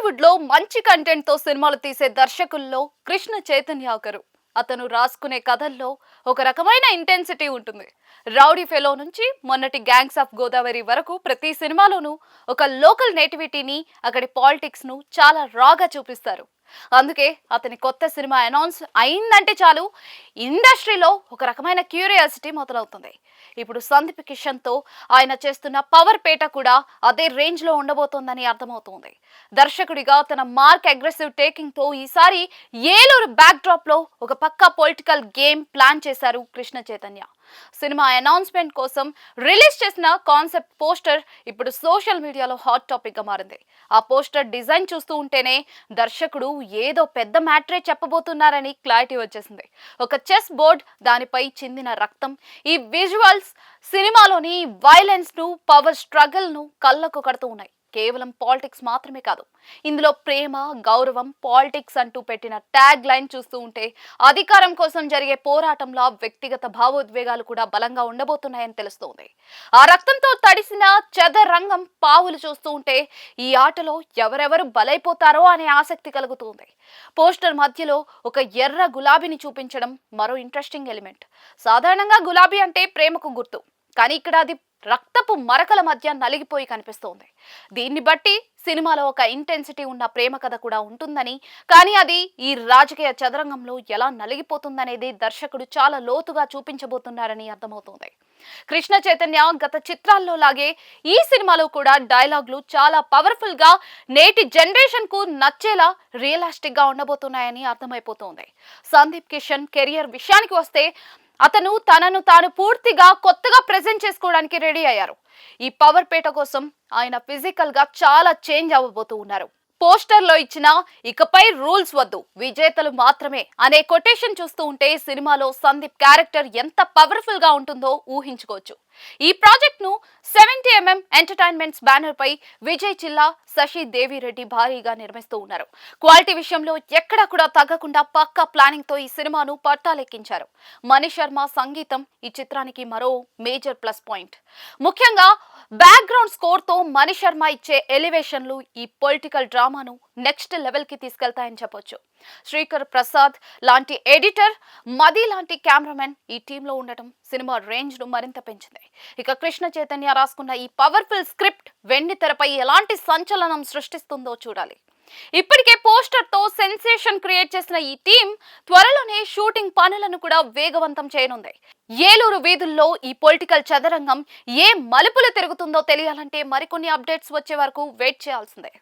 టాలీవుడ్ లో మంచి కంటెంట్ తో సినిమాలు తీసే దర్శకుల్లో కృష్ణ చైతన్య ఒకరు. అతను రాసుకునే కథల్లో ఒక రకమైన ఇంటెన్సిటీ ఉంటుంది. రౌడీ ఫెలో నుంచి మొన్నటి గ్యాంగ్స్ ఆఫ్ గోదావరి వరకు ప్రతి సినిమాలోనూ ఒక లోకల్ నేటివిటీని, అక్కడి పాలిటిక్స్ ను చాలా రాగా చూపిస్తారు. అందుకే అతని కొత్త సినిమా అనౌన్స్ అయిందంటే చాలు ఇండస్ట్రీలో ఒక రకమైన క్యూరియాసిటీ మొదలవుతుంది. ఇప్పుడు సందీప్ కిషన్ తో ఆయన చేస్తున్న పవర్ పేట కూడా అదే రేంజ్ లో ఉండబోతోందని అర్థమవుతోంది. దర్శకుడిగా తన మార్క్ అగ్రెసివ్ టేకింగ్ తో ఈసారి ఏలూరు బ్యాక్ డ్రాప్ లో ఒక పక్కా పొలిటికల్ గేమ్ ప్లాన్ చేశారు కృష్ణ చైతన్య. సినిమా అనౌన్స్మెంట్ కోసం రిలీజ్ చేసిన కాన్సెప్ట్ పోస్టర్ ఇప్పుడు సోషల్ మీడియాలో హాట్ టాపిక్ గా మారింది. ఆ పోస్టర్ డిజైన్ చూస్తూ ఉంటేనే దర్శకుడు ఏదో పెద్ద మ్యాటరే చెప్పబోతున్నారని క్లారిటీ వచ్చేసింది. ఒక చెస్ బోర్డ్, దానిపై చిందిన రక్తం, ఈ విజువల్స్ సినిమాలోని వైలెన్స్ ను, పవర్ స్ట్రగుల్ ను కళ్ళకు కడుతూ ఉన్నాయి. కేవలం పాలిటిక్స్ మాత్రమే కాదు, ఇందులో ప్రేమ, గౌరవం, పాలిటిక్స్ అంటూ పెట్టిన ట్యాగ్ లైన్ చూస్తూ ఉంటే అధికారం కోసం జరిగే పోరాటంలో వ్యక్తిగత భావోద్వేగాలు కూడా బలంగా ఉండబోతున్నాయని తెలుస్తోంది. ఆ రక్తంతో తడిసిన చదరంగం పావులు చూస్తూ ఉంటే ఈ ఆటలో ఎవరెవరు బలైపోతారో అనే ఆసక్తి కలుగుతుంది. పోస్టర్ మధ్యలో ఒక ఎర్ర గులాబీని చూపించడం మరో ఇంట్రెస్టింగ్ ఎలిమెంట్. సాధారణంగా గులాబీ అంటే ప్రేమకు గుర్తు, కానీ ఇక్కడ అది రక్తపు మరకల మధ్య నలిగిపోయి కనిపిస్తోంది. దీన్ని బట్టి సినిమాలో ఒక ఇంటెన్సిటీ ఉన్న ప్రేమ కథ కూడా ఉంటుందని, కానీ అది ఈ రాజకీయ చదరంగంలో ఎలా నలిగిపోతుందనేది దర్శకుడు చాలా లోతుగా చూపించబోతున్నారని అర్థమవుతోంది. కృష్ణ చైతన్య గత చిత్రాల్లో లాగే ఈ సినిమాలో కూడా డైలాగులు చాలా పవర్ఫుల్ గా, నేటి జనరేషన్ కు నచ్చేలా రియలిస్టిక్ గా ఉండబోతున్నాయని అర్థమైపోతోంది. సందీప్ కిషన్ కెరియర్ విషయానికి వస్తే అతను తనను తాను పూర్తిగా కొత్తగా ప్రెజెంట్ చేసుకోవడానికి రెడీ అయ్యారు. ఈ పవర్ పేట కోసం ఆయన ఫిజికల్ గా చాలా చేంజ్ అవ్వబోతూ ఉన్నారు. పోస్టర్ లో ఇచ్చిన "ఇకపై రూల్స్ వద్దు, విజేతలు మాత్రమే" అనే కొటేషన్ చూస్తూ ఉంటే సినిమాలో సందీప్ క్యారెక్టర్ ఎంత పవర్ఫుల్ గా ఉంటుందో ఊహించుకోవచ్చు. ఈ ప్రాజెక్ట్ ను 70mm ఎంటర్టైన్మెంట్స్ బ్యానర్ పై విజయ్ చిల్లా, శశి దేవిరెడ్డి భారీగా నిర్మిస్తూ ఉన్నారు. క్వాలిటీ విషయంలో ఎక్కడా కూడా తగ్గకుండా పక్కా ప్లానింగ్ తో ఈ సినిమాను పట్టాలెక్కించారు. మణి శర్మ సంగీతం ఈ చిత్రానికి మరో మేజర్ ప్లస్ పాయింట్. ముఖ్యంగా బ్యాక్గ్రౌండ్ స్కోర్ తో మణి శర్మ ఇచ్చే ఎలివేషన్లు ఈ పొలిటికల్ డ్రామాను నెక్స్ట్ లెవెల్ కి తీసుకెళ్తాయని చెప్పొచ్చు. శ్రీకర్ ప్రసాద్ లాంటి ఎడిటర్, మది లాంటి కెమెరామెన్ ఈ టీంలో ఉండటం సినిమా రేంజ్ ను మరింత పెంచింది. ఇక కృష్ణ చైతన్య రాసుకున్న ఈ పవర్ఫుల్ స్క్రిప్ట్ వెండి తెరపై ఎలాంటి సంచలనం సృష్టిస్తుందో చూడాలి. ఇప్పటికే పోస్టర్ తో సెన్సేషన్ క్రియేట్ చేసిన ఈ టీం త్వరలోనే షూటింగ్ పనులను కూడా వేగవంతం చేయనుంది. ఏలూరు వీధుల్లో ఈ పొలిటికల్ చదరంగం ఏ మలుపులు తిరుగుతుందో తెలియాలంటే మరికొన్ని అప్డేట్స్ వచ్చే వరకు వెయిట్ చేయాల్సిందే.